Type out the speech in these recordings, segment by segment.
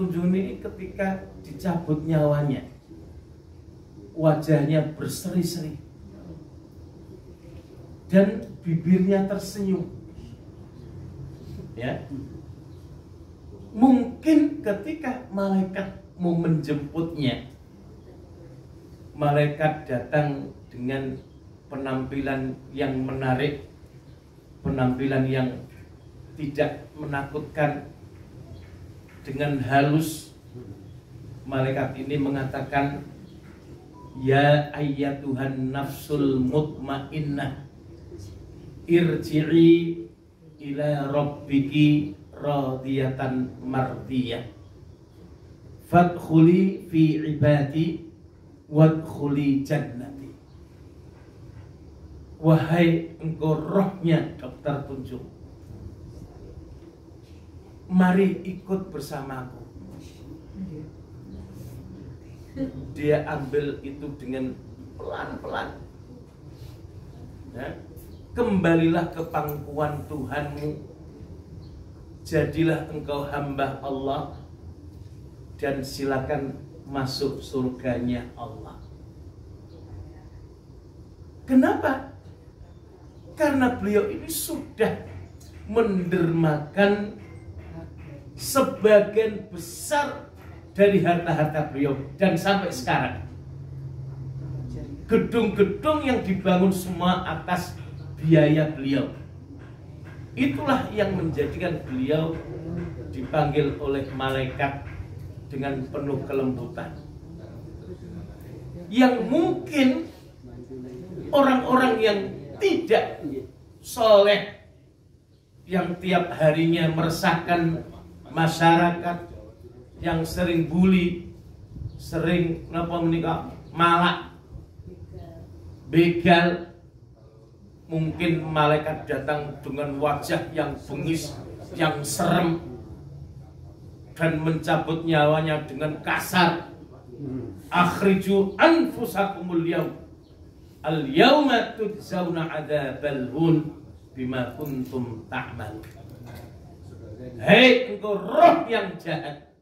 Tunjung ini ketika dicabut nyawanya, wajahnya berseri-seri dan bibirnya tersenyum. Ya, mungkin ketika malaikat mau menjemputnya, malaikat datang dengan penampilan yang menarik, penampilan yang tidak menakutkan. Dengan halus malaikat ini mengatakan, ya ayyatuhan nafsul mutmainnah irji'i ila rabbiki radiyatan mardiyah fadkhuli fi ibadi wadkhuli jannati. Wahai engkau rohnya Dr. Tunjung, mari ikut bersamaku. Dia ambil itu dengan pelan-pelan. Ya. Kembalilah ke pangkuan Tuhanmu. Jadilah engkau hamba Allah dan silakan masuk surganya Allah. Kenapa? Karena beliau ini sudah mendermakan sebagian besar dari harta-harta beliau, dan sampai sekarang gedung-gedung yang dibangun semua atas biaya beliau. Itulah yang menjadikan beliau dipanggil oleh malaikat dengan penuh kelembutan, yang mungkin orang-orang yang tidak soleh, yang tiap harinya meresahkan masyarakat, yang sering bully, sering malak, begal, mungkin malaikat datang dengan wajah yang bengis, yang serem, dan mencabut nyawanya dengan kasar. Akhriju anfusakumul yaum, al yauma tujzauna adzabal hun bima kuntum ta'mal. Hei engkau roh yang jahat,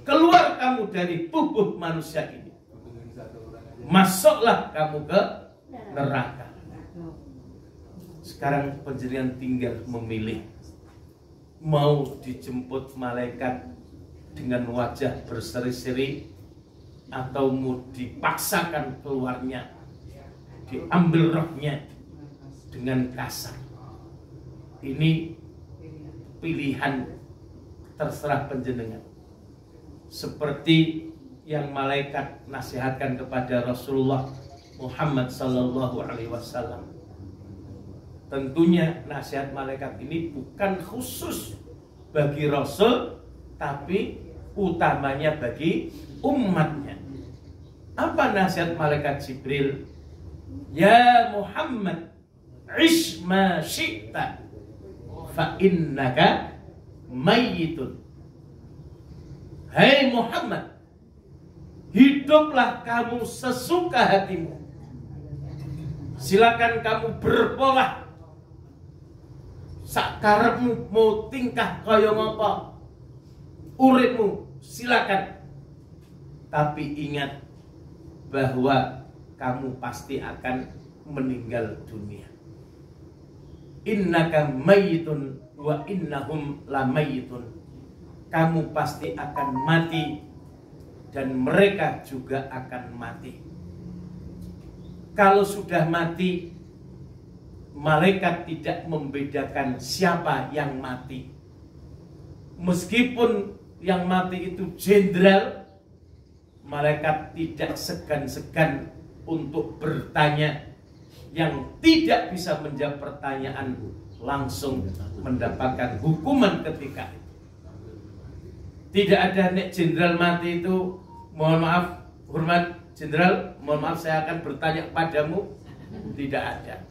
keluar kamu dari tubuh manusia ini, masuklah kamu ke neraka. Sekarang panjenengan tinggal memilih, mau dijemput malaikat dengan wajah berseri-seri, atau mau dipaksakan keluarnya, diambil rohnya dengan kasar. Ini pilihan, terserah panjenengan. Seperti yang malaikat nasihatkan kepada Rasulullah Muhammad sallallahu alaihi wasallam. Tentunya nasihat malaikat ini bukan khusus bagi Rasul, tapi utamanya bagi umatnya. Apa nasihat malaikat Jibril? Ya Muhammad, ish ma syi'ta fa innaka mayyitun. Hai Muhammad, hiduplah kamu sesuka hatimu. Silakan kamu berpolah sakarepmu, mau tingkah kaya ngapa, uripmu silakan. Tapi ingat bahwa kamu pasti akan meninggal dunia. Innaka mayyitun wa innahum lamayyitun. Kamu pasti akan mati dan mereka juga akan mati. Kalau sudah mati, malaikat tidak membedakan siapa yang mati. Meskipun yang mati itu jenderal, malaikat tidak segan-segan untuk bertanya. Yang tidak bisa menjawab pertanyaan langsung mendapatkan hukuman ketika itu. Tidak ada nek jenderal mati itu, mohon maaf, hormat jenderal, mohon maaf saya akan bertanya padamu. Tidak ada.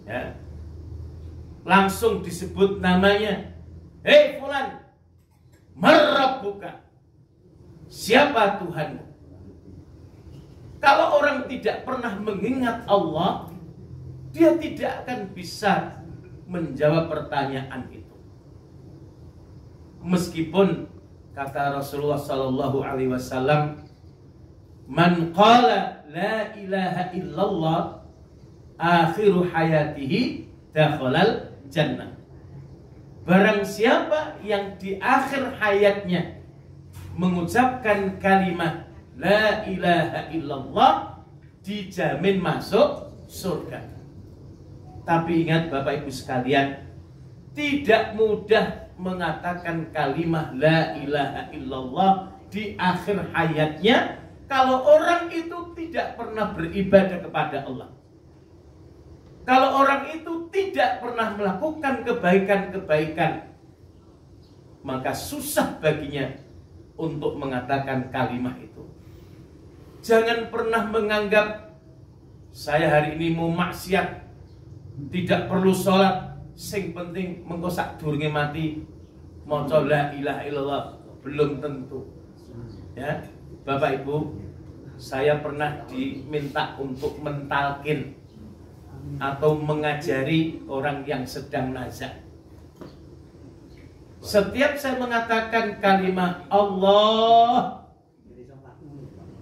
Ya. Langsung disebut namanya. Hei fulan, marabbuka, siapa Tuhanmu? Kalau orang tidak pernah mengingat Allah, dia tidak akan bisa menjawab pertanyaan itu. Meskipun Kata Rasulullah sallallahu alaihi wasallam, "Man qala la ilaha illallah akhiru hayatihi dakhalal jannah." Barang siapa yang di akhir hayatnya mengucapkan kalimat la ilaha illallah, dijamin masuk surga. Tapi ingat Bapak Ibu sekalian, tidak mudah mengatakan kalimat la ilaha illallah di akhir hayatnya kalau orang itu tidak pernah beribadah kepada Allah. Kalau orang itu tidak pernah melakukan kebaikan-kebaikan, maka susah baginya untuk mengatakan kalimat itu. Jangan pernah menganggap saya hari ini mau maksiat, tidak perlu sholat, sing penting mengko sak durunge mati maca la ilaha illallah. Belum tentu. Ya, Bapak Ibu, saya pernah diminta untuk mentalkin atau mengajari orang yang sedang nazar. Setiap saya mengatakan kalimat Allah,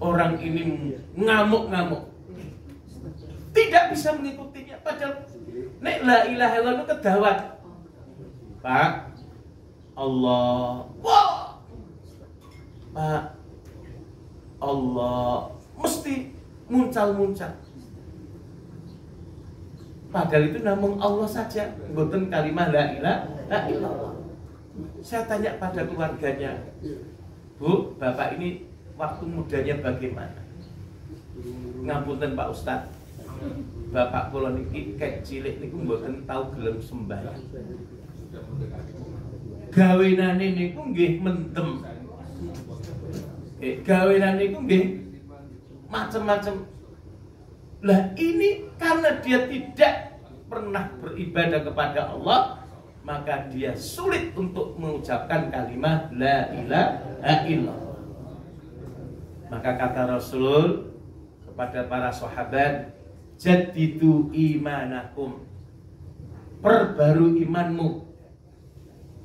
orang ini ngamuk-ngamuk, tidak bisa mengikutinya. Padahal nek la ilaha illallah itu kedawat. Pak, Allah, wah, Pak, Allah, mesti muncal-muncal. Padahal itu namun Allah saja, bukan kalimat la ilaha illallah. Saya tanya pada keluarganya, Bu, Bapak ini waktu mudanya bagaimana? Ngapunten Pak Ustadz, Bapak kula niki kek cilik niku mboten tau gelem sembahyang. Gawenane niku nggih mendem. Gawenane niku nggih macam-macam. Lah ini karena dia tidak pernah beribadah kepada Allah, maka dia sulit untuk mengucapkan kalimat la ilaha illallah. Maka kata Rasul kepada para sahabat, jaddidu imanakum, perbarui imanmu,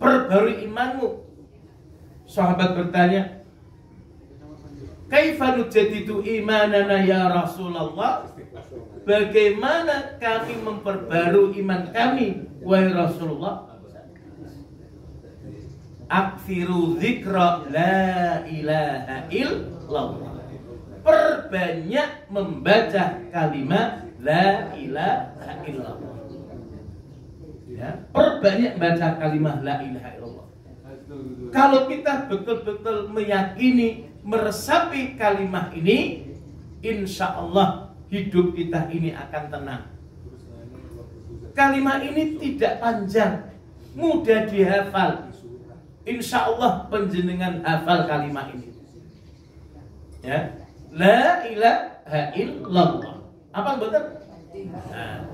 perbarui imanmu. Sahabat bertanya, kaifa nujaddidu imanana ya Rasulullah? Bagaimana kami memperbarui iman kami, wahai Rasulullah? Aktsiru dzikra la ilaha illallah. Perbanyak membaca kalimat la ilaha illallah. Ya, perbanyak baca kalimat la ilaha illallah. Kalau kita betul-betul meyakini, meresapi kalimat ini, insya Allah hidup kita ini akan tenang. Kalimat ini tidak panjang, mudah dihafal. Insya Allah penjenengan hafal kalimat ini. Ya, la ilaha illallah. Apa betul? Nah,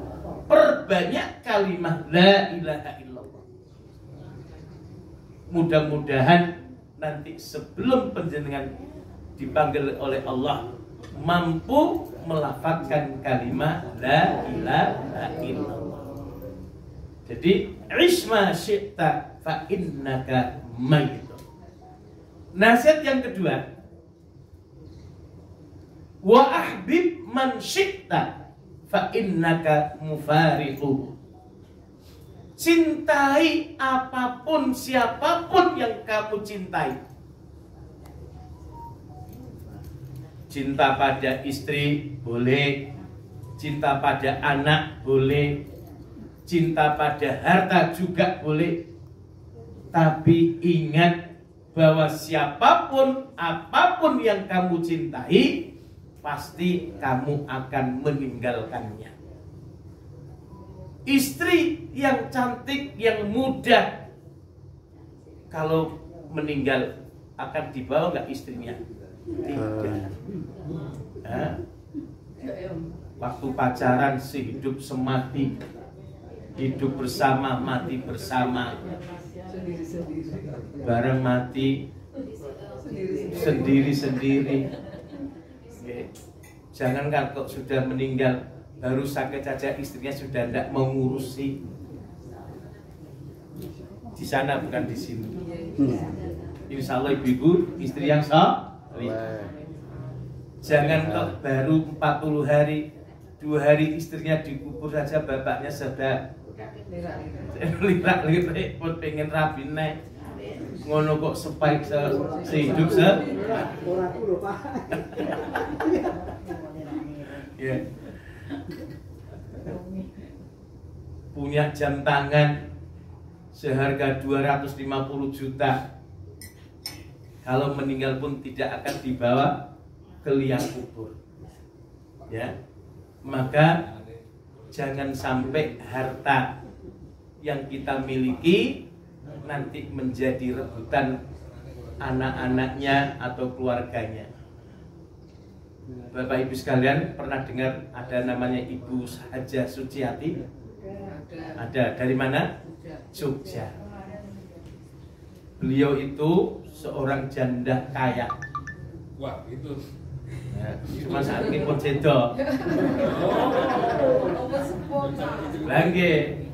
perbanyak kalimat la ilaha illallah. Mudah-mudahan nanti sebelum penjenengan dipanggil oleh Allah mampu melafazkan kalimat la ilaha illallah. Jadi isma syi'ta fa innaka mayyitun. Nasihat yang kedua, wa ahbib man syi'ta fa innaka mufariquh. Cintai apapun siapapun yang kamu cintai. Cinta pada istri boleh, cinta pada anak boleh, cinta pada harta juga boleh. Tapi ingat bahwa siapapun, apapun yang kamu cintai, pasti kamu akan meninggalkannya. Istri yang cantik, yang muda, kalau meninggal akan dibawa nggak istrinya? Tidak. Nah, waktu pacaran sehidup semati, hidup bersama, mati bersama. Bareng mati sendiri-sendiri. Jangan kalau sudah meninggal baru sakit saja istrinya sudah tidak mau ngurusi. Di sana bukan di sini. Insya Allah ibu-ibu istri yang soleh. Jangan kok baru 40 hari 2 hari istrinya dikubur saja bapaknya sudah lirak-lirik pun pengen rapi nek ngono kok sebaik sehidup ya. Punya jam tangan seharga 250 juta, kalau meninggal pun tidak akan dibawa ke liang kubur, ya. Maka jangan sampai harta yang kita miliki nanti menjadi rebutan anak-anaknya atau keluarganya. Bapak Ibu sekalian, pernah dengar ada namanya Ibu Hajah Suciati? Ada. Dari mana? Jogja. Beliau itu seorang janda kaya. Wah, itu. Ya, cuma saat ini pun cedo. Langge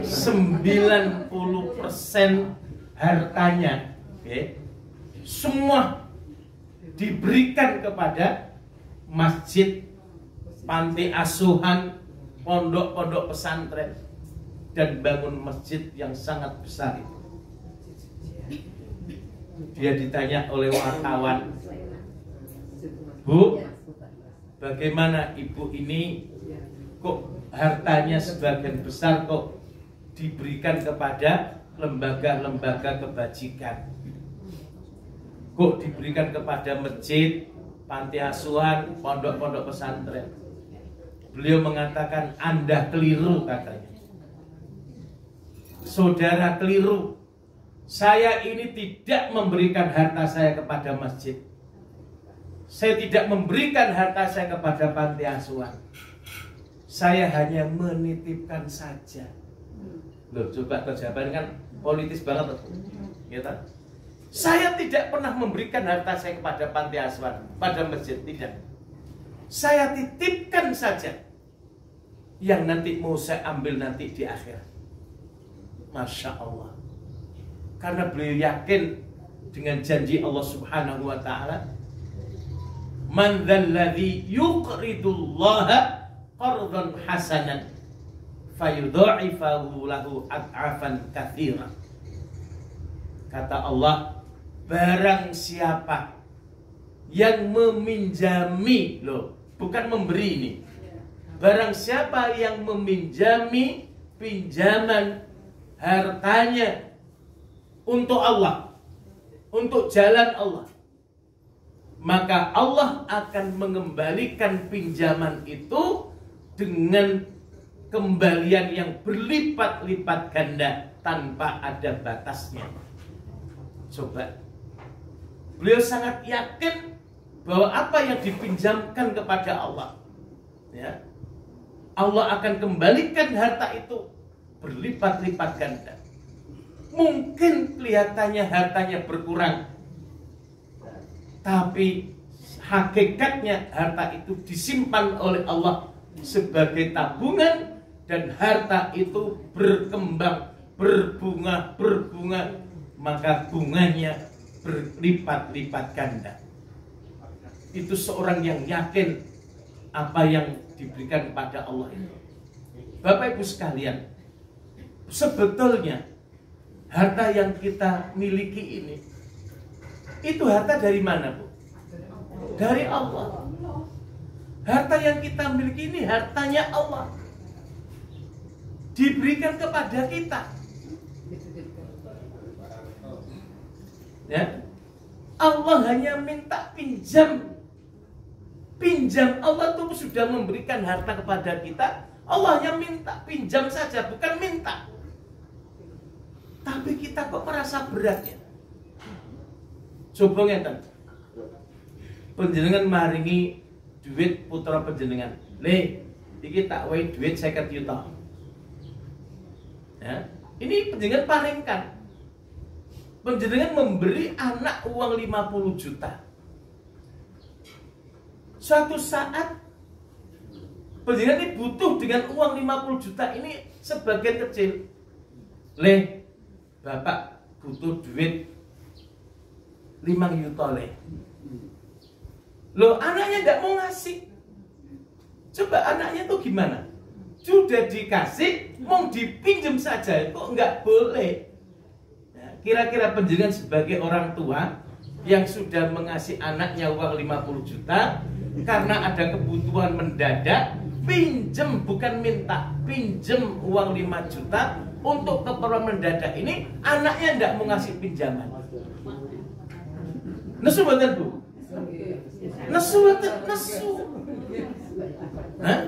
90% hartanya, semua diberikan kepada masjid, panti asuhan, pondok-pondok pesantren, dan bangun masjid yang sangat besar itu. Dia ditanya oleh wartawan, Bu, bagaimana ibu ini kok hartanya sebagian besar kok diberikan kepada lembaga-lembaga kebajikan, kok diberikan kepada masjid, panti asuhan, pondok-pondok pesantren? Beliau mengatakan, Anda keliru, katanya. Saudara keliru. Saya ini tidak memberikan harta saya kepada masjid. Saya tidak memberikan harta saya kepada panti asuhan. Saya hanya menitipkan saja. Loh, coba jawaban kan politis banget, ya tak? Saya tidak pernah memberikan harta saya kepada panti asuhan, pada masjid, tidak. Saya titipkan saja. Yang nanti mau saya ambil nanti di akhir. Masya Allah. Karena beliau yakin dengan janji Allah Subhanahu wa ta'ala, man dzalladzi yuqridullaha qardan hasanan fayudha'ifahu lahu ad'afan katsira. Kata Allah, barang siapa yang meminjami, loh, bukan memberi ini. Barang siapa yang meminjami pinjaman hartanya untuk Allah, untuk jalan Allah, maka Allah akan mengembalikan pinjaman itu dengan kembalian yang berlipat-lipat ganda tanpa ada batasnya. Coba, beliau sangat yakin bahwa apa yang dipinjamkan kepada Allah, ya, Allah akan kembalikan harta itu berlipat-lipat ganda. Mungkin kelihatannya hartanya berkurang, tapi hakikatnya harta itu disimpan oleh Allah sebagai tabungan, dan harta itu berkembang, berbunga, maka bunganya berlipat-lipat ganda. Itu seorang yang yakin apa yang diberikan kepada Allah itu. Bapak Ibu sekalian, sebetulnya harta yang kita miliki ini, itu harta dari mana, Bu? Dari Allah. Harta yang kita miliki ini hartanya Allah, diberikan kepada kita. Ya, Allah hanya minta pinjam. Allah tuh sudah memberikan harta kepada kita. Allah hanya minta pinjam saja, bukan minta. Tapi kita kok merasa berat, ya? Coba ngeten, panjenengan maringi duit putra panjenengan, le, iki tak wae duit 50 juta. Ya, ini panjenengan palingkan. Panjenengan memberi anak uang 50 juta. Suatu saat panjenengan ini butuh dengan uang 50 juta ini sebagian kecil. Le, bapak butuh duit 5 juta le. Loh, anaknya nggak mau ngasih. Coba anaknya tuh gimana? Sudah dikasih, mau dipinjam saja, kok nggak boleh? Nah, kira-kira penjenengan sebagai orang tua yang sudah mengasih anaknya uang 50 juta karena ada kebutuhan mendadak, pinjem, bukan minta, pinjem uang 5 juta untuk keperluan mendadak ini, anaknya nggak mau ngasih pinjaman. Nesu betul Bu? Nesu betul, nesu. Hah?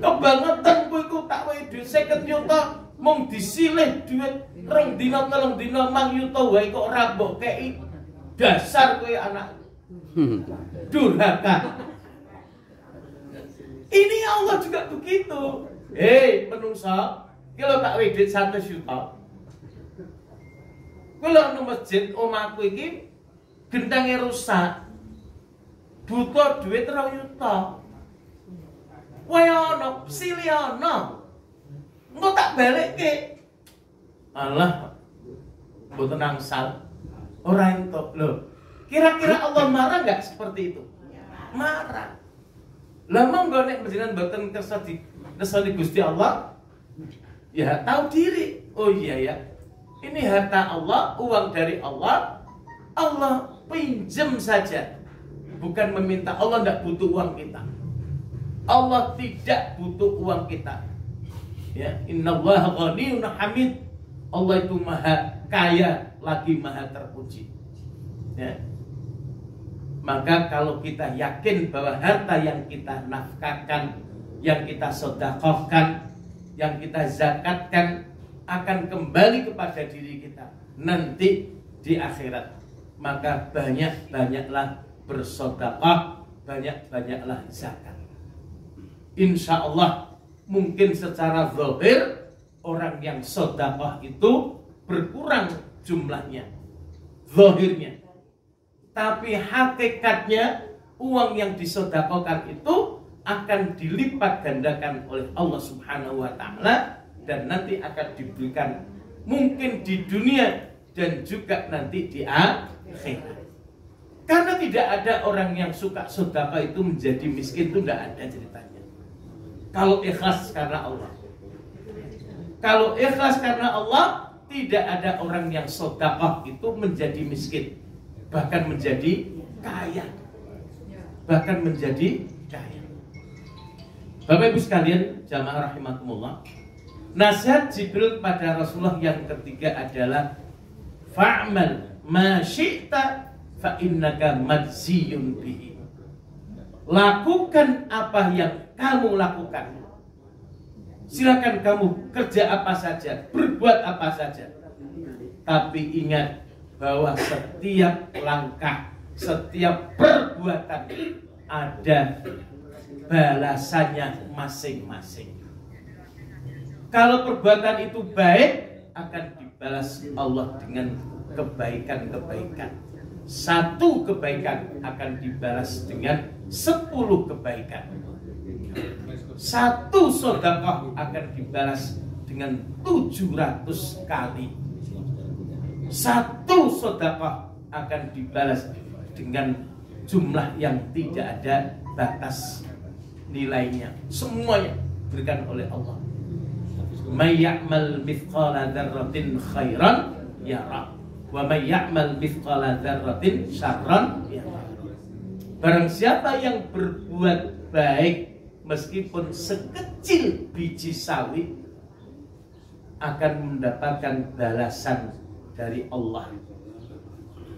Kebangetan kowe iku tak wae duit 50 juta mung disilih duit 2 dina 3 dina 5 juta wae kok ora mbok kei. Dasar kowe anak durhaka. Ini Allah juga begitu. Hei menungsa, kalau tak wae duit 100 juta. Kalau nang masjid omahku iki gentenge rusak. Butuh duit 2 juta. Wae ana sili ana. Engko tak balikke. Allah mboten angsal. Ora entuk lho. Kira-kira Allah marah enggak seperti itu? Marah. Lah monggo nek panjenengan mboten kersa di Gusti Allah, ya tahu diri. Oh iya ya. Ini harta Allah, uang dari Allah. Allah pinjam saja. Bukan meminta. Allah enggak butuh uang kita. Allah tidak butuh uang kita. Ya, innallaha ghaniyun hamid. Allah itu maha kaya lagi maha terpuji. Ya. Maka kalau kita yakin bahwa harta yang kita nafkahkan, yang kita sedekahkan, yang kita zakatkan akan kembali kepada diri kita nanti di akhirat, maka banyak-banyaklah bersedekah, banyak-banyaklah zakat. Insya Allah mungkin secara zahir orang yang sedekah itu berkurang jumlahnya, zahirnya. Tapi hakikatnya uang yang disedekahkan itu akan dilipat gandakan oleh Allah Subhanahu wa taala dan nanti akan diberikan mungkin di dunia dan juga nanti di akhirat. Karena tidak ada orang yang suka sedekah itu menjadi miskin, itu tidak ada ceritanya. Kalau ikhlas karena Allah. Kalau ikhlas karena Allah, tidak ada orang yang sedekah itu menjadi miskin, bahkan menjadi kaya. Bahkan menjadi kaya. Bapak Ibu sekalian, jamaah rahimakumullah. Nasihat Jibril pada Rasulullah yang ketiga adalah fa'mal ma syi'ta fa innaka majziyun bihi. Lakukan apa yang kamu lakukan. Silakan kamu kerja apa saja, berbuat apa saja. Tapi ingat bahwa setiap langkah, setiap perbuatan ada balasannya masing-masing. Kalau perbuatan itu baik, akan dibalas Allah dengan kebaikan-kebaikan. Satu kebaikan akan dibalas dengan 10 kebaikan. Satu sedekah akan dibalas dengan 700 kali. Satu sedekah akan dibalas dengan jumlah yang tidak ada batas nilainya. Semuanya diberikan oleh Allah. May ya'mal mithqala dzarratin khairan yara wa may ya'mal mithqala dzarratin syarran yara. Barang siapa yang berbuat baik meskipun sekecil biji sawi akan mendapatkan balasan dari Allah.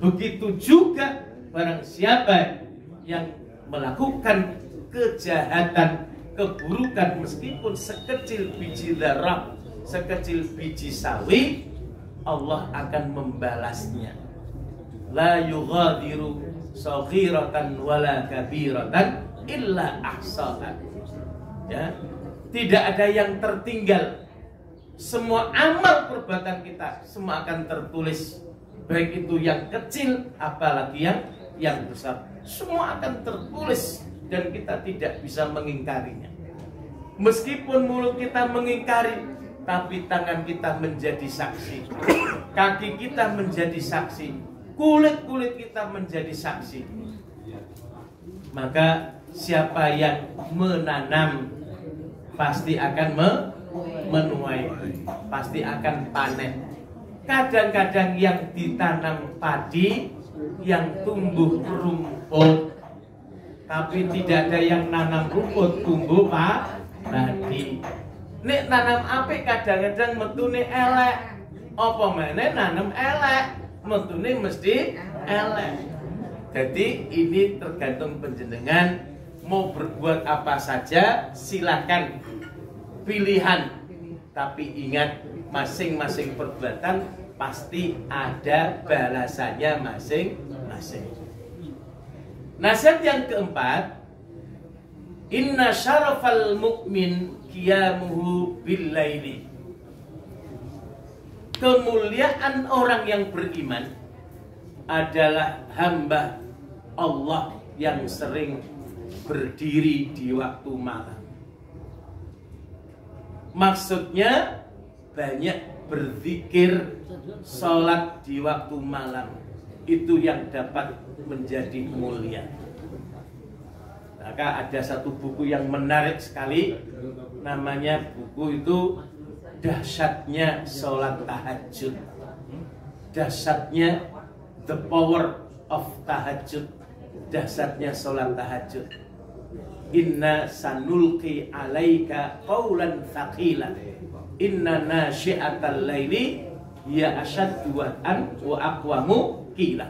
Begitu juga barang siapa yang melakukan kejahatan, keburukan meskipun sekecil biji zarah, sekecil biji sawi, Allah akan membalasnya. La yughadiru saghiratan wala kabiratan illa ahsaha. Ya, tidak ada yang tertinggal. Semua amal perbuatan kita semua akan tertulis, baik itu yang kecil apalagi yang besar, semua akan tertulis dan kita tidak bisa mengingkarinya. Meskipun mulut kita mengingkari, tapi tangan kita menjadi saksi, kaki kita menjadi saksi, kulit kita menjadi saksi. Maka siapa yang menanam pasti akan menuai, pasti akan panen. Kadang-kadang yang ditanam padi, yang tumbuh rumput, tapi tidak ada yang nanam rumput, tumbuh padi. Nek nanam apik kadang-kadang metune elek. Apa meneh nanam elek, metune mesti elek. Jadi ini tergantung panjenengan mau berbuat apa saja, silakan, pilihan. Tapi ingat, masing-masing perbuatan pasti ada balasannya masing-masing. Nasihat yang keempat, inna syarafal mu'min qiyamuhu bil-laili. Kemuliaan orang yang beriman adalah hamba Allah yang sering berdiri di waktu malam. Maksudnya banyak berzikir, sholat di waktu malam. Itu yang dapat menjadi mulia. Maka ada satu buku yang menarik sekali, namanya buku itu Dahsyatnya Sholat Tahajud. Dahsyatnya The Power of Tahajud. Dahsyatnya sholat tahajud. Inna sanulqi alaika qawlan thaqilan. Inna nasyi'atal laili ya asyaddu wa'an wa aqwamu qila.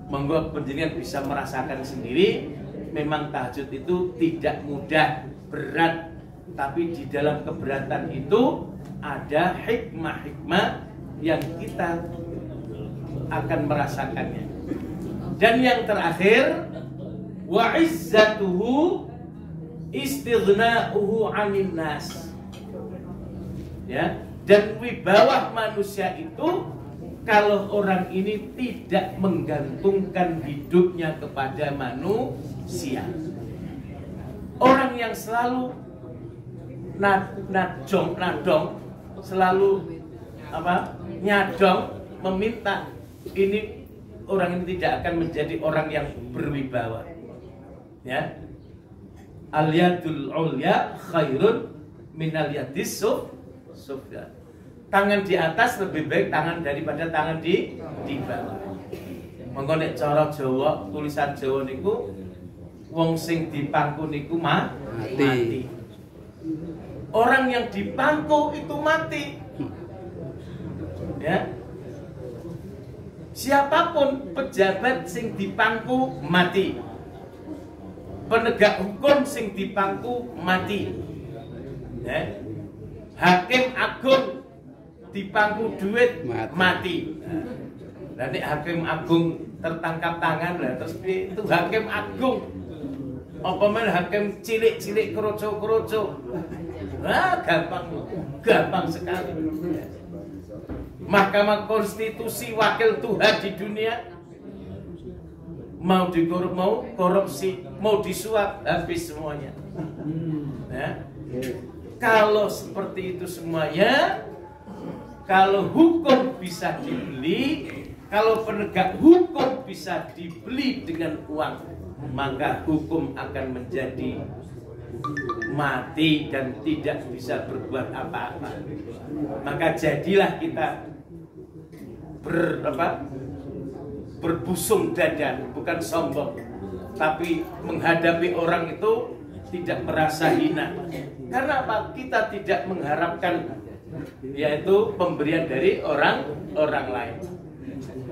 Monggo panjenengan bisa merasakan sendiri, memang tahajud itu tidak mudah, berat, tapi di dalam keberatan itu ada hikmah-hikmah yang kita akan merasakannya. Dan yang terakhir, wa izzatuhu istighna'uhu 'anil nas. Ya, dan wibawa manusia itu kalau orang ini tidak menggantungkan hidupnya kepada manusia. Orang yang selalu nadong, selalu nyadong, meminta, ini orang ini tidak akan menjadi orang yang berwibawa. Ya, al yadul ulya khairun minal yadis sufla. Tangan di atas lebih baik tangan daripada tangan di bawah. Monggo nek cara Jawa, tulisan Jawa niku wong sing dipangku niku mati. Orang yang dipangku itu mati. Ya. Siapapun pejabat sing dipangku mati. Penegak hukum sing dipangku mati. Ya. Hakim agung dipangku duit mati. Dan hakim agung tertangkap tangan lah, terus itu hakim agung. Apa men hakim cilik-cilik kroco-kroco. Gampang sekali. Mahkamah Konstitusi wakil Tuhan di dunia, mau dikorup, mau korupsi, mau disuap, habis semuanya. Ya. Kalau seperti itu semuanya, kalau hukum bisa dibeli, kalau penegak hukum bisa dibeli dengan uang, maka hukum akan menjadi mati dan tidak bisa berbuat apa-apa. Maka jadilah kita berbusung dada, bukan sombong, tapi menghadapi orang itu tidak merasa hina. Karena apa? Kita tidak mengharapkan yaitu pemberian dari orang lain.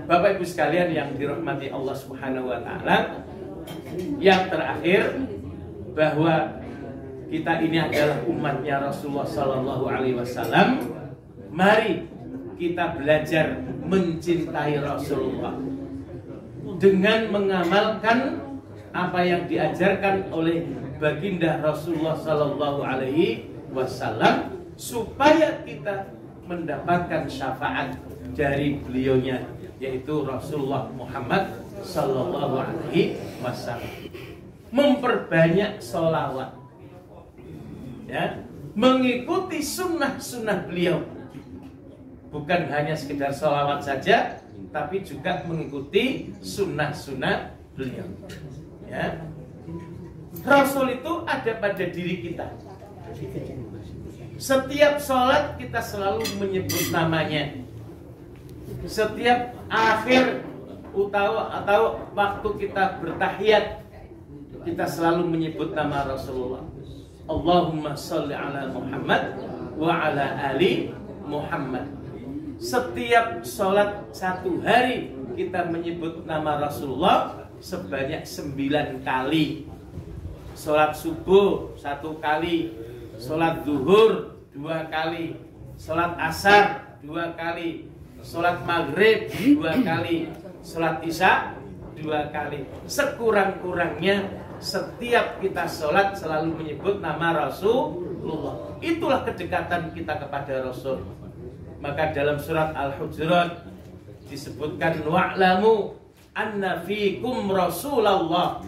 Bapak Ibu sekalian yang dirahmati Allah Subhanahu wa taala, yang terakhir bahwa kita ini adalah umatnya Rasulullah sallallahu alaihi wasallam. Mari kita belajar mencintai Rasulullah dengan mengamalkan apa yang diajarkan oleh baginda Rasulullah sallallahu alaihi wasallam, supaya kita mendapatkan syafaat dari beliaunya, yaitu Rasulullah Muhammad sallallahu alaihi wasallam. Memperbanyak sholawat. Ya, mengikuti sunnah-sunnah beliau. Bukan hanya sekedar sholawat saja, tapi juga mengikuti sunnah-sunnah beliau. Ya. Rasul itu ada pada diri kita. Setiap sholat kita selalu menyebut namanya. Setiap akhir atau waktu kita bertahiyat, kita selalu menyebut nama Rasulullah. Allahumma sholli ala Muhammad wa ala ali Muhammad. Setiap sholat satu hari kita menyebut nama Rasulullah sebanyak 9 kali. Sholat subuh 1 kali, sholat zuhur 2 kali, sholat asar 2 kali, sholat maghrib 2 kali, sholat isya 2 kali. Sekurang-kurangnya setiap kita sholat selalu menyebut nama Rasulullah. Itulah kedekatan kita kepada Rasul. Maka dalam surat Al-Hujurat disebutkan wa'lamu anna fikum Rasulullah.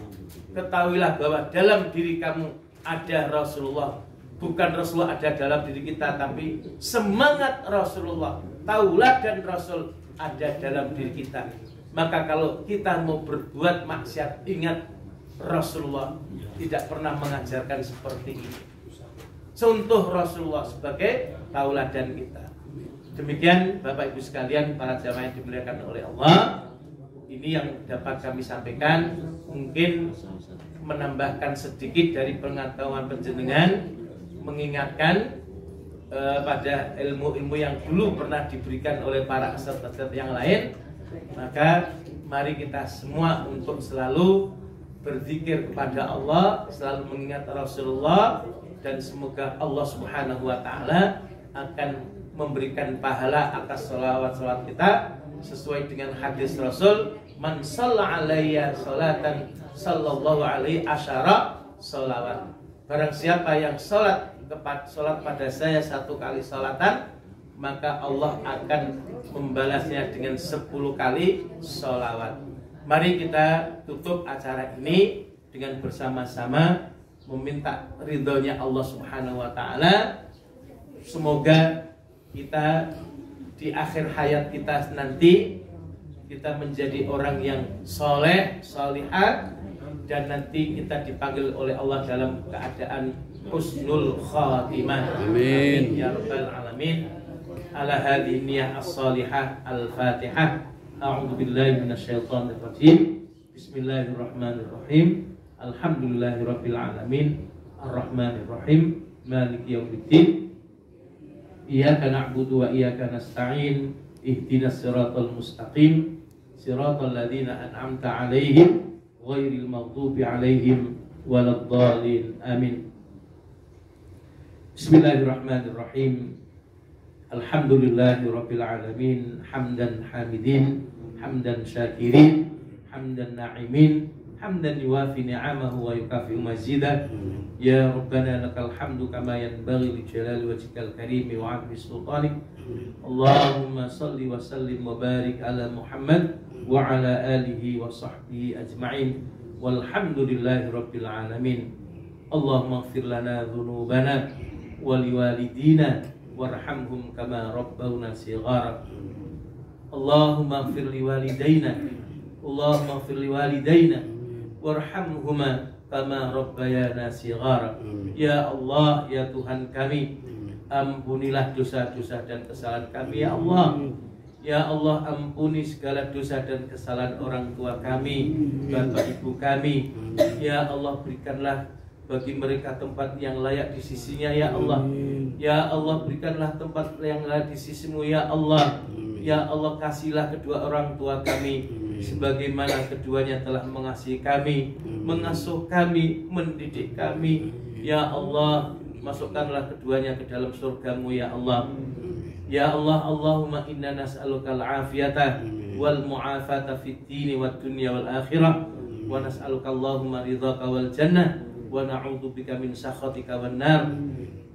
Ketahuilah bahwa dalam diri kamu ada Rasulullah. Bukan Rasulullah ada dalam diri kita, tapi semangat Rasulullah, tauladan Rasul ada dalam diri kita. Maka kalau kita mau berbuat maksiat, ingat Rasulullah tidak pernah mengajarkan seperti ini. Contoh Rasulullah sebagai tauladan kita. Demikian Bapak Ibu sekalian, para jamaah yang dimuliakan oleh Allah, ini yang dapat kami sampaikan. Mungkin menambahkan sedikit dari pengetahuan penjenengan, mengingatkan pada ilmu-ilmu yang dulu pernah diberikan oleh para ustadz-ustadz yang lain. Maka mari kita semua untuk selalu berzikir kepada Allah, selalu mengingat Rasulullah, dan semoga Allah Subhanahu wa taala akan memberikan pahala atas sholawat-sholawat kita sesuai dengan hadis Rasul, man shalla alayya sholatan sallallahu alaihi asyara sholawat. Barang siapa yang sholat pada saya 1 kali sholatan, maka Allah akan membalasnya dengan 10 kali sholawat. Mari kita tutup acara ini dengan bersama-sama meminta ridhonya Allah Subhanahu wa taala. Semoga kita di akhir hayat kita nanti kita menjadi orang yang soleh, solihah, dan nanti kita dipanggil oleh Allah dalam keadaan husnul khatimah. Amin ya rabbal alamin. Ala hadhihi niyyah as-salihah al-fatihah. A'udzu billahi minasyaitonir rajim. Bismillahirrahmanirrahim. Alhamdulillahirabbil alamin. Arrahmanir rahim. Maliki yaumiddin. Iyyaka na'budu wa iyyaka nasta'in. Ihdinas siratal mustaqim. Siratal ladzina an'amta 'alaihim ghairil maghdubi 'alaihim waladdallin. Amin. Bismillahirrahmanirrahim. Alhamdulillahirabbil alamin. Hamdan hamidin, hamdan syakirin, hamdan na'imin, hamdan yuwafi ni'amahu wa yukafi'u mazidah. Ya Rabbana lakal hamdu kama yanbaghi li jalali wajhikal karim wa 'azmi sultanik. Allahumma salli wa sallim wa barik ala Muhammad wa ala alihi wa sahbihi ajma'in. Walhamdulillahi rabbil alamin. Allahumma ighfir lana dhunubana wa liwalidina warhamhum kama rabbawna shighara. Allahumma ighfir liwalidayna, Allahumma ighfir liwalidayna warhamhuma kama rabbayana shighara. Ya Allah, ya Tuhan kami, ampunilah dosa-dosa dan kesalahan kami ya Allah. Ya Allah, ampuni segala dosa dan kesalahan orang tua kami, bapak ibu kami. Ya Allah, berikanlah bagi mereka tempat yang layak di sisinya ya Allah. Ya Allah, berikanlah tempat yang layak di sisimu ya Allah. Ya Allah, kasihlah kedua orang tua kami sebagaimana keduanya telah mengasihi kami, mengasuh kami, mendidik kami. Ya Allah, masukkanlah keduanya ke dalam surgamu ya Allah. Ya Allah, Allahumma inna nas'aluka al-afiyata wal mu'afata fid dini wad dunya wal akhirah, wa nas'aluka Allahumma ridhaka wal jannah, wa na'udzubika min sakhatika wan nar.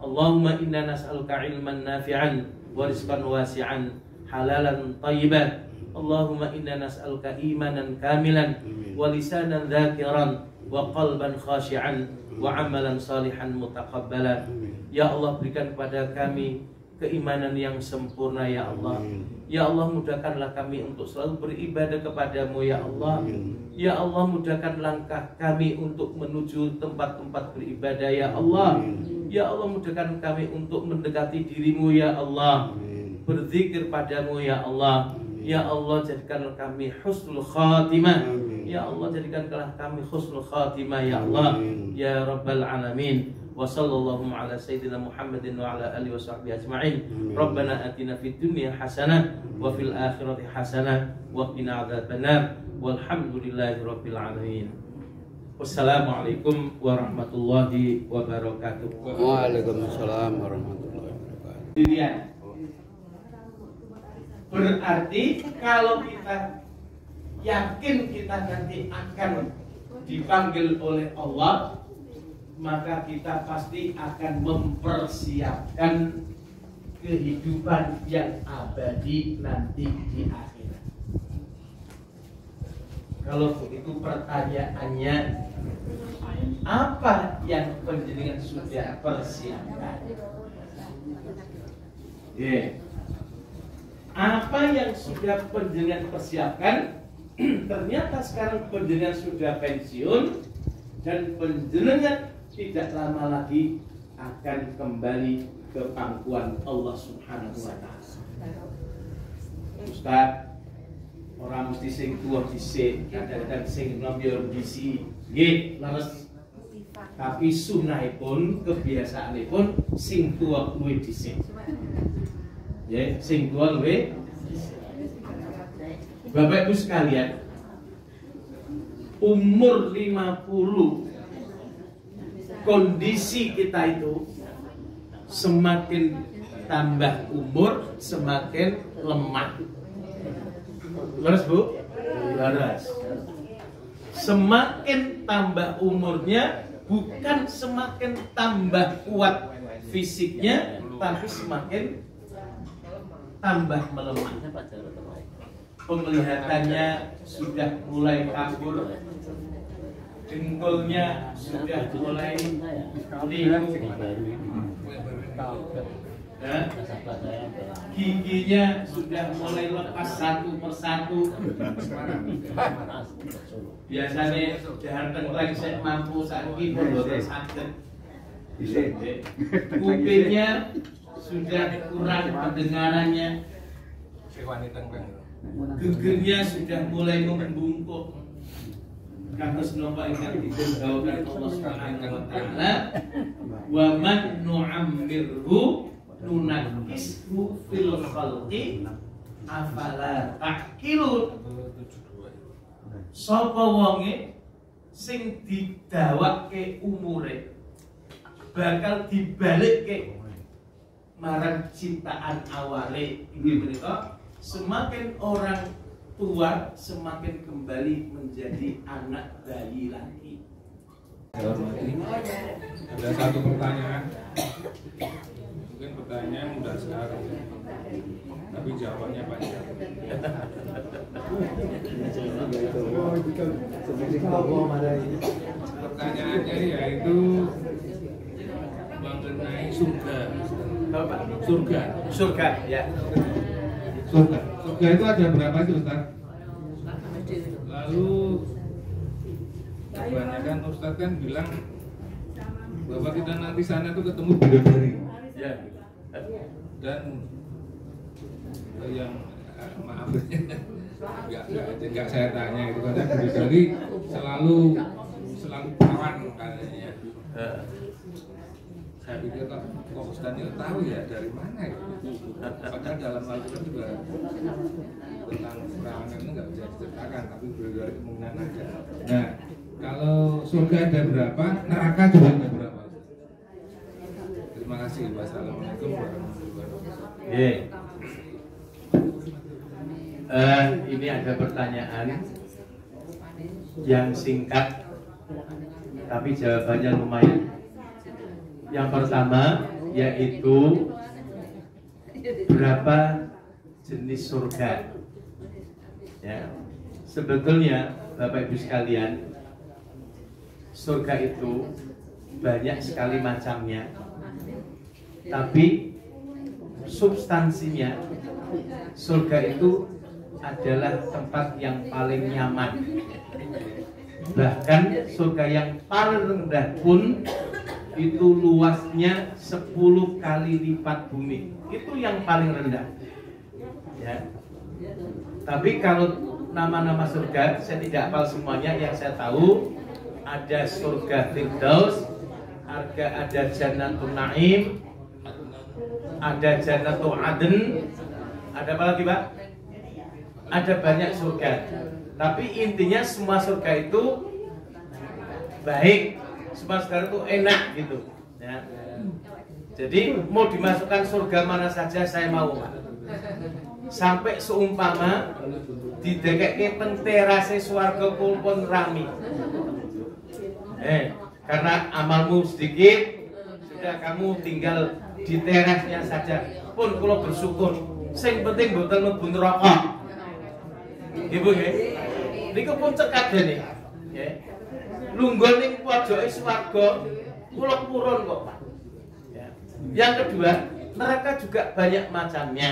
Allahumma inna nas'aluka ilman nafi'an wa rizqan wasi'an halalan thayyiban Allahumma inna nas'aluka imanan kamilan wa lisanan dzakiran wa qalban khashi'an wa amalan salihan mutaqabbala. Ya Allah, berikan kepada kami keimanan yang sempurna ya Allah. Ya Allah, mudahkanlah kami untuk selalu beribadah kepadamu ya Allah. Ya Allah, mudahkan langkah kami untuk menuju tempat-tempat beribadah ya Allah. Ya Allah, mudahkan kami untuk mendekati dirimu ya Allah, berzikir padamu ya Allah. Ya Allah, jadikanlah kami husnul khatimah. Ya Allah, jadikanlah kami husnul khatimah ya Allah. Ya Rabbal Alamin. Wa sallallahu ala sayyidina Muhammadin wa ala alihi wa sahbihi ajma'in. Rabbana atina fid dunya hasanah wa fil akhirati hasanah wa qina adzabannar. Walhamdulillahi rabbil alamin. Wassalamualaikum warahmatullahi wabarakatuh. Waalaikumsalam warahmatullahi wabarakatuh. Dilihat. Berarti kalau kita yakin kita nanti akan dipanggil oleh Allah, maka kita pasti akan mempersiapkan kehidupan yang abadi nanti di akhirat. Kalau begitu pertanyaannya, apa yang panjenengan sudah persiapkan? Apa yang sudah panjenengan persiapkan? Ternyata sekarang panjenengan sudah pensiun dan panjenengan tidak lama lagi akan kembali ke pangkuan Allah Subhanahu wa taala. Ustaz, orang mesti sing tua dhisik, kadang-kadang sing nom yo disi. Nggih, leres. Tapi sunahipun, kebiasaanipun sing tua luwih dhisik. Ya, sing tua luwih. Bapak Ibu sekalian, umur 50, kondisi kita itu semakin tambah umur semakin lemah. Leres Bu? Leres. Semakin tambah umurnya bukan semakin tambah kuat fisiknya, tapi semakin tambah melemah. Penglihatannya sudah mulai kabur, dengkulnya sudah mulai linglung, giginya sudah mulai lepas satu persatu. Biasanya dahar tengkleng saya mampu saiki bodoh sakit. Kupingnya sudah kurang pendengarannya, gegernya sudah mulai membungkuk. Kados napa ingkang didhawuhaken Allah Subhanahu wa taala, wa man nu'ammirhu nunakkishu fil khalqi afala ta'qilun. Sapa wonge sing didhawakke umure bakal dibalikke marang ciptaan awale. Inggih menika, semakin orang tua semakin kembali menjadi anak bayi lagi. Ada satu pertanyaan, mungkin pertanyaan mudah sekali, tapi jawabannya panjang. Pertanyaannya yaitu mengenai surga. Surga, ya. Surga itu ada berapa sih Ustaz? Lalu kebanyakan Ustaz kan bilang bahwa kita nanti sana tuh ketemu bidadari. Ya. Dan yang maaf nggak saya tanya itu karena bidadari selalu perawan katanya. Saya pikir kok Ustaz itu tahu ya dari mana ya? Padahal dalam Al-Quran juga tentang perawanan itu nggak bisa diceritakan, tapi dari kemungkinan ada. Nah, kalau surga ada berapa, neraka juga ada berapa? Terima kasih. Wassalamualaikum warahmatullahi wabarakatuh. Ini ada pertanyaan yang singkat, tapi jawabannya lumayan. Yang pertama yaitu berapa jenis surga? Ya, sebetulnya Bapak Ibu sekalian, surga itu banyak sekali macamnya, tapi substansinya surga itu adalah tempat yang paling nyaman. Bahkan surga yang paling rendah pun itu luasnya 10 kali lipat bumi. Itu yang paling rendah. Ya. Tapi kalau nama-nama surga saya tidak hafal semuanya. Yang saya tahu ada surga Firdaus, ada Jannatul Naim, ada Jannatul Aden, ada apa lagi Pak? Ada banyak surga. Tapi intinya semua surga itu baik, semua surga itu enak gitu. Ya. Jadi mau dimasukkan surga mana saja saya mau Pak. Sampai seumpama didekek teng terase swarga pun rami. Karena amalmu sedikit, sudah kamu tinggal di terasnya saja. Pun kalau bersyukur, sing penting boten mlebu neraka. Ibu nggih. Niku pun cekak dene. Nggih. Lunggul ning pojoke swarga kula purun kok, Pak. Ya. Yang kedua, neraka juga banyak macamnya.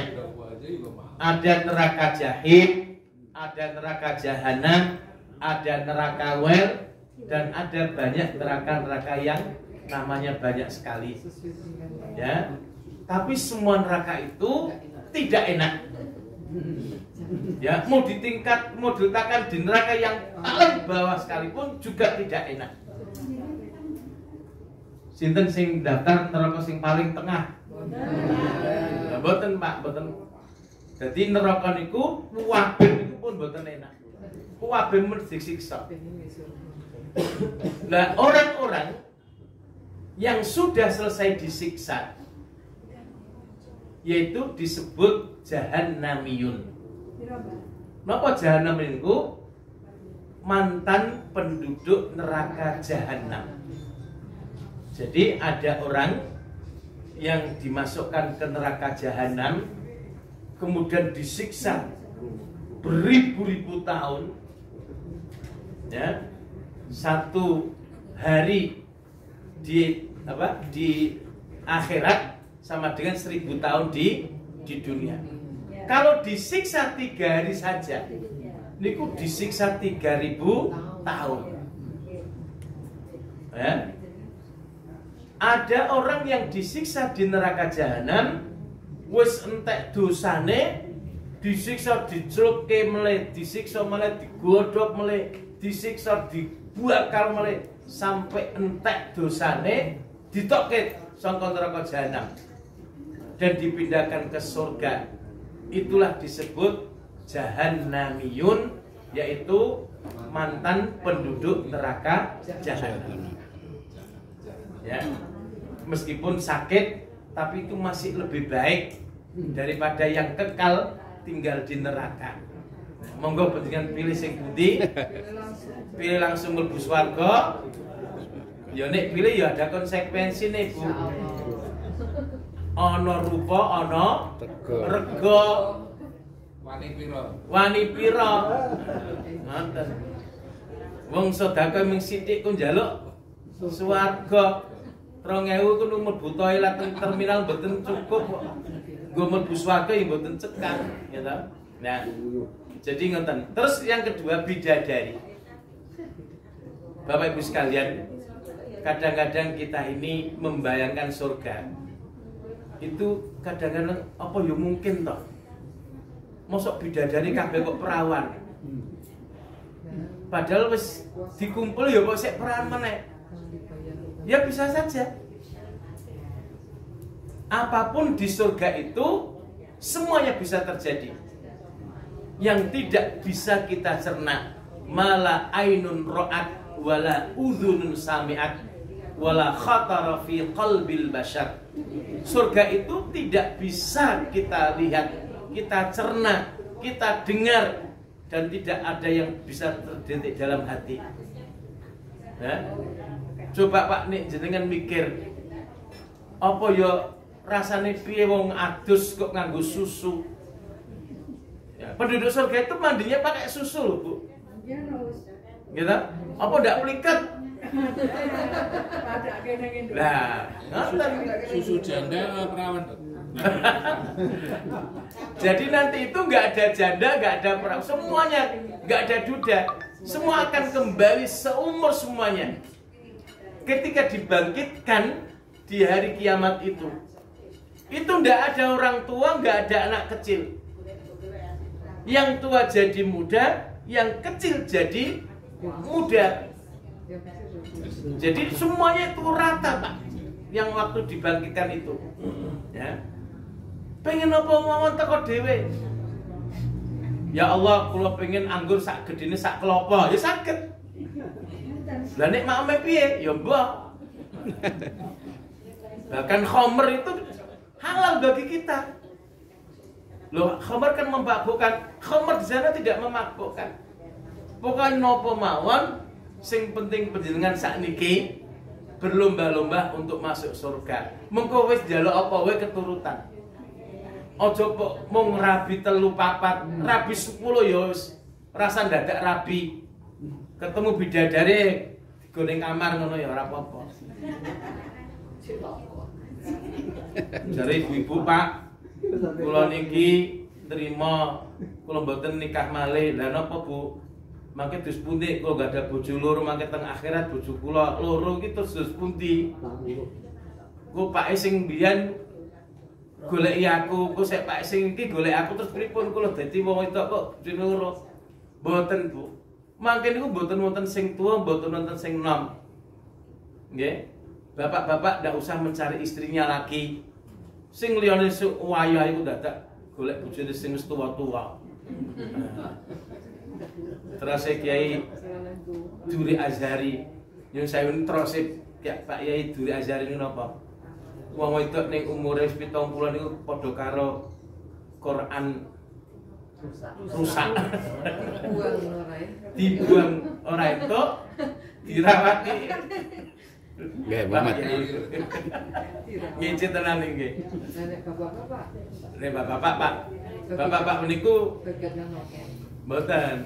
Ada neraka jahim, ada neraka jahanam, ada neraka wel, dan ada banyak neraka-neraka yang namanya banyak sekali. Ya. Tapi semua neraka itu tidak enak. Ya, mau diletakkan di neraka yang paling bawah sekalipun juga tidak enak. Sinten sing daftar neraka sing paling tengah? Mboten Pak, mboten. Jadi neraka niku kuwabe niku pun mboten enak. Kuwabe men disiksa. Nah, orang-orang yang sudah selesai disiksa yaitu disebut jahannamiyun. Napa jahanam niku? Mantan penduduk neraka jahanam. Jadi ada orang yang dimasukkan ke neraka jahanam, kemudian disiksa beribu-ribu tahun. Ya. Satu hari di akhirat sama dengan 1000 tahun di dunia. Kalau disiksa 3 hari saja, niku disiksa 3000 tahun. Ya. Ada orang yang disiksa di neraka jahanam, wis entek dosane, disiksa dicelupke meleh, disiksa meleh digodhog meleh, disiksa dibakar meleh sampai entek dosane, ditokke saka neraka jahanam dan dipindahkan ke surga. Itulah disebut jahannamiyun, yaitu mantan penduduk neraka jahanam. Ya, meskipun sakit, tapi itu masih lebih baik daripada yang kekal tinggal di neraka. Monggo panjenengan pilih sing pundi? Pilih langsung mlebu swarga. Ya nek pilih ya ada konsekuensine, Bu. Ana rupa, ana rega. Wani pira? Ngoten. Wong sedekah mung sithik ku njaluk swarga. 2000 ku mlebu toilet teng terminal mboten cukup kok. Nggo mlebu swarga ya mboten cekak, ya ta? Nah, jadi ngoten. Terus yang kedua bidadari. Bapak Ibu sekalian, kadang-kadang kita ini membayangkan surga. Itu kadang-kadang apa ya mungkin toh. Mosok bidadari kabeh kok perawan. Padahal wis dikumpul ya kok sik perawan meneh. Ya bisa saja. Apapun di surga itu semuanya bisa terjadi. Yang tidak bisa kita cerna, mala ainun ra'at wala udhunun sami'at wala khatara fi qalbil bashar. Surga itu tidak bisa kita lihat, kita cerna, kita dengar, dan tidak ada yang bisa terdetik dalam hati. Ya? Coba Pak nek jenengan mikir, apa ya rasane piye wong adus kok nganggo susu? Ya, penduduk surga itu mandinya pakai susu loh, Bu. Gitu? Apa enggak pelikat? Nah, ngoten. Susu janda apa perawan? Jadi nanti itu nggak ada janda, nggak ada perawan, semuanya nggak ada duda, semua akan kembali seumur semuanya. Ketika dibangkitkan di hari kiamat itu nggak ada orang tua, nggak ada anak kecil. Yang tua jadi muda, yang kecil jadi muda. Jadi semuanya itu rata, Pak. Yang waktu dibangkitkan itu, ya. Pengen apa mawon teko dhewe. Ya Allah, kula pengen anggur sak gedene sak klopo, ya saged. Lah nek makme piye? Ya mbah. Bahkan khamr itu halal bagi kita. Loh, khamr kan memabukkan. Khamr di sana tidak memabukkan. Pokoknya nopo mawon, sing penting panjenengan sakniki berlomba-lomba untuk masuk surga. Mengko wis njaluk apa wae keturutan. Ojo kok mung rabi 3 4, rabi 10 ya wis rasa dadak rabi. Ketemu bidadari digone kamar ngono ya ora apa-apa. Jare ibu-ibu, Pak, kula niki nrimo kula mboten nikah malih. Lah napa, Bu? Mangke dus pundi kula gak ada bojo loro, mangke teng akhirat bojo kula loro iki terus dus pundi? Ku Pak sing mbiyen goleki aku, ku sik Pak sing iki golek aku terus pripun kula dadi wong wedok kok bojo loro. Mboten, Bu. Mangke niku mboten wonten sing tuwa, mboten wonten sing nom. Nggih. Bapak-bapak ndak usah mencari istrinya lagi. Sing liyane wayah iku dadak golek bojone sing wis tuwa-tuwa. Terus Kiai Duri Azhari yang saya terus ya Pak Kiai Duri Azhari ini napa? Wong wedok ning umure 70 niku padha karo Quran rusak. Dibuang ora entuk, dirawati. Nggih, Muhammad. Nggih tenan nggih. Nek bapak-bapak, Pak. Bapak-bapak meniku mboten.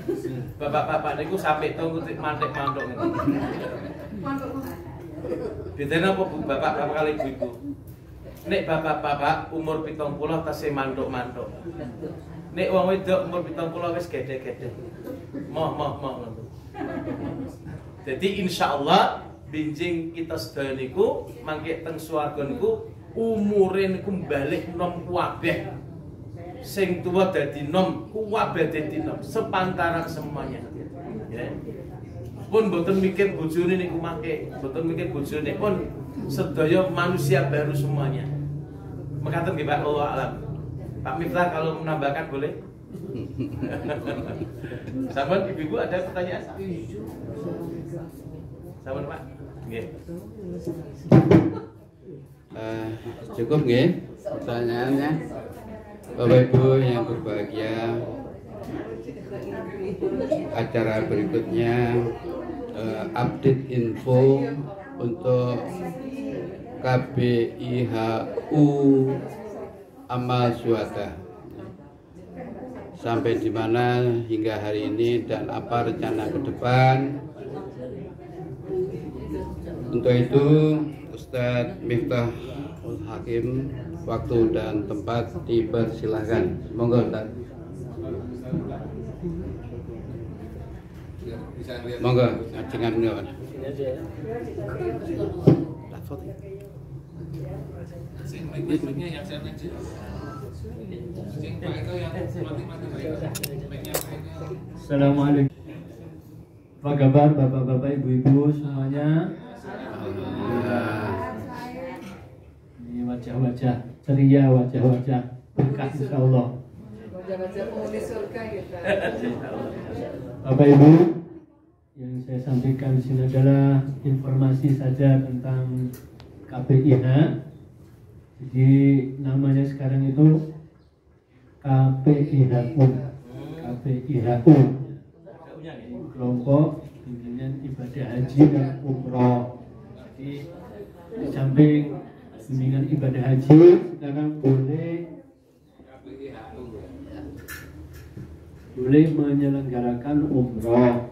Bapak-bapak niku sampai tong mantek-mantok niku. Bedane apa Bu bapak-bapak kali ibu-ibu? Nek bapak-bapak umur 70 tasih mantuk-mantuk. Nek wong wedok umur 70 wis gede-gede. Moh ngono. Jadi insyaallah binjing kita sedaya niku mangke teng swarga niku umure niku balik nom kabeh. Sing tua dadi nom, kabeh dadi nom, sepantaran semuanya. Ya. Pun mboten mikir bojone niku mangke, mboten mikir bojone pun sedaya manusia baru semuanya. Mekaten nggih Pak, Allah alam. Pak Miftah kalau menambahkan boleh? Sahabat ibu-ibu ada pertanyaan? Sahabat Pak? Nggih. Cukup nggih pertanyaannya. Bapak Ibu yang berbahagia, acara berikutnya update info untuk KBIHU Amal Syuhada. Sampai di mana hingga hari ini dan apa rencana ke depan. Untuk itu Ustadz Miftahul Hakim, waktu dan tempat dipersilahkan. Monggo Ustaz. Monggo, dengan beliau. Berikutnya yang saya mention. Assalamualaikum. Apa kabar bapak-bapak, ibu-ibu semuanya? Ini wajah-wajah ceria, wajah-wajah berkah insyaallah. Wajah-wajah penghuni surga kita. Bapak Ibu, yang saya sampaikan di sini adalah informasi saja tentang KBIH. Jadi namanya sekarang itu KBIHU. KBIHU. Kelompok Bimbingan Ibadah Haji dan Umroh. Jadi di samping bimbingan ibadah haji sekarang boleh boleh menyelenggarakan umroh.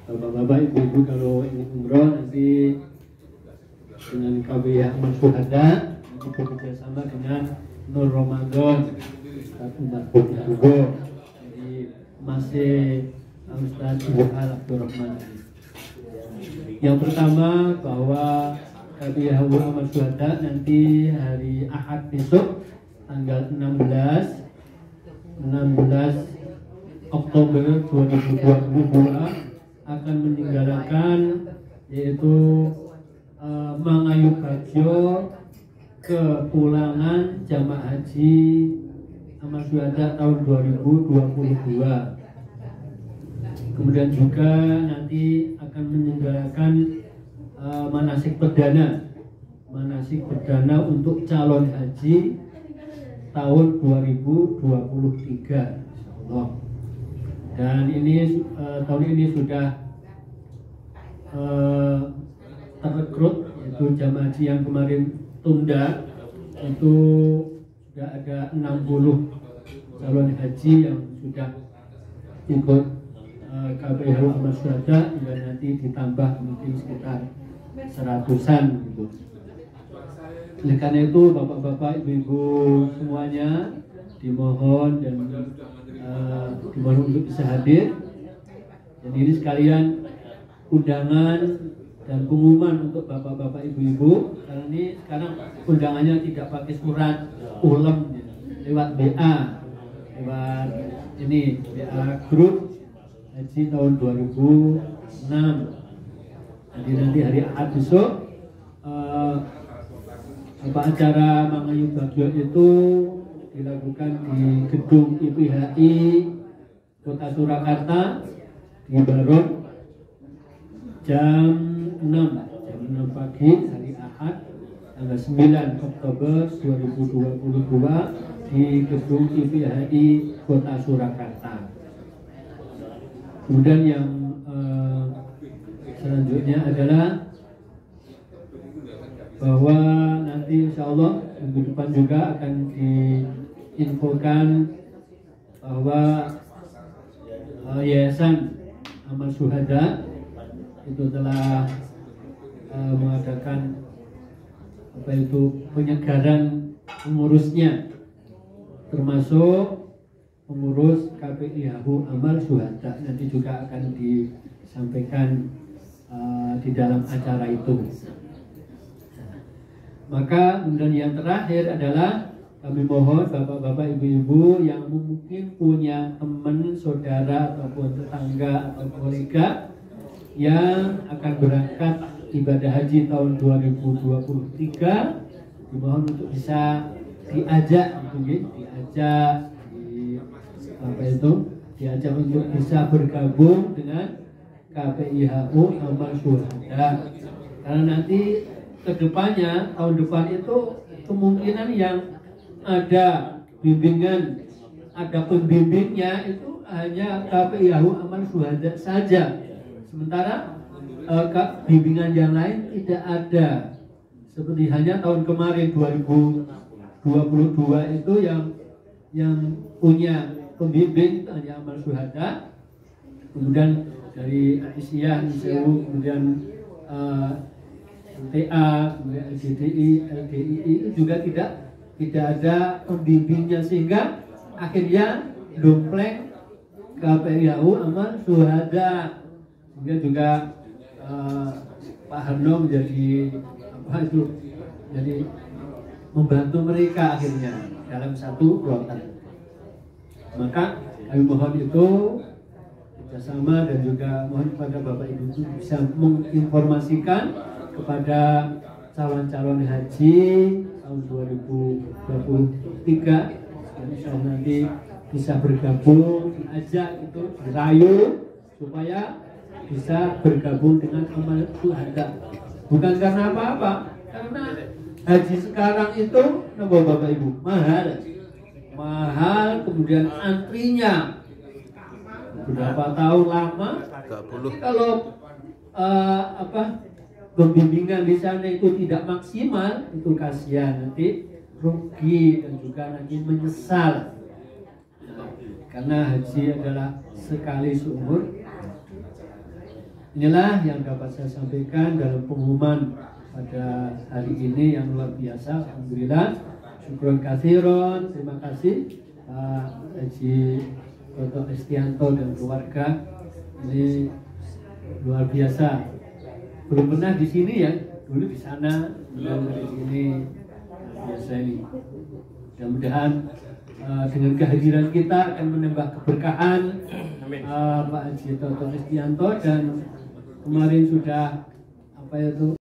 Bapak-bapak, ibu-ibu kalau ingin umroh nanti dengan KBH Amal Syuhada bekerja sama dengan Nur Ramadan Umat Bogor. Jadi masih Ustaz Bukhar Abdurrahman. Yang pertama bahwa KBH Amal Syuhada nanti hari Ahad besok tanggal 16 Oktober 2022 akan menyelenggarakan yaitu Mangayub Bagyo kepulangan jamaah haji Amal Syuhada tahun 2022. Kemudian juga nanti akan menyelenggarakan manasik perdana untuk calon haji tahun 2023 insyaallah. Dan ini tahun ini sudah terrekrut, yaitu jamaah haji yang kemarin tunda itu sudah ada 60 calon haji yang sudah ikut KBH Amal Syuhada, hingga nanti ditambah mungkin sekitar 100-an gitu. Oleh karena itu bapak-bapak, ibu-ibu semuanya dimohon dan dimohon untuk bisa hadir. Dan ini sekalian undangan dan pengumuman untuk bapak-bapak, ibu-ibu, karena ini sekarang undangannya tidak pakai surat ulem, lewat BA, lewat ini BA grup haji tahun 2006. Jadi nanti hari Ahad besok acara Mangayub Bagyo itu dilakukan di gedung IPHI Kota Surakarta di Baron jam 6 pagi hari Ahad tanggal 9 Oktober 2022 di gedung IPHI Kota Surakarta. Kemudian yang selanjutnya adalah bahwa nanti insya Allah minggu depan juga akan diinfokan bahwa Yayasan Amal Syuhada itu telah mengadakan penyegaran pengurusnya, termasuk pengurus KPIH Amal Syuhada. Nanti juga akan disampaikan di dalam acara itu. Maka kemudian yang terakhir adalah kami mohon bapak-bapak, ibu-ibu yang mungkin punya teman, saudara ataupun tetangga atau kolega yang akan berangkat ibadah haji tahun 2023, dimohon untuk bisa diajak untuk bisa bergabung dengan KPIH Amal Syuhada. Karena nanti kedepannya, tahun depan itu kemungkinan yang ada bimbingan, ada pembimbingnya itu hanya KPIH Amal Syuhada saja. Sementara bimbingan yang lain tidak ada. Seperti hanya tahun kemarin 2022 itu yang punya pembimbing itu hanya Amal Syuhada. Kemudian dari Aisyah, kemudian MTA, kemudian LDDI, LDII itu juga tidak ada pembimbingnya, sehingga akhirnya dompleng KPIH Amal Syuhada, sehingga juga Pak Harno menjadi jadi membantu mereka akhirnya dalam satu kloter. Maka kami mohon itu bersama, dan juga mohon kepada Bapak Ibu bisa menginformasikan kepada calon-calon haji tahun 2023 dan bisa nanti bisa bergabung, diajak itu, dirayu supaya bisa bergabung dengan Amal Syuhada. Bukan karena apa-apa, karena haji sekarang itu, Bapak Ibu, mahal, kemudian antrinya berapa tahun lama. Kalau pembimbingan di sana itu tidak maksimal, itu kasihan, nanti rugi dan juga nanti menyesal. karena haji adalah sekali seumur. Inilah yang dapat saya sampaikan dalam pengumuman pada hari ini yang luar biasa. Alhamdulillah, syukur katsiron, terima kasih Pak Haji Toto Estianto dan keluarga. Ini luar biasa. Belum pernah di sini ya, dulu di sana, kemudian dari sini biasa ini. Mudah-mudahan dengan kehadiran kita akan menambah keberkahan Pak Haji Toto Estianto, dan kemarin sudah apa itu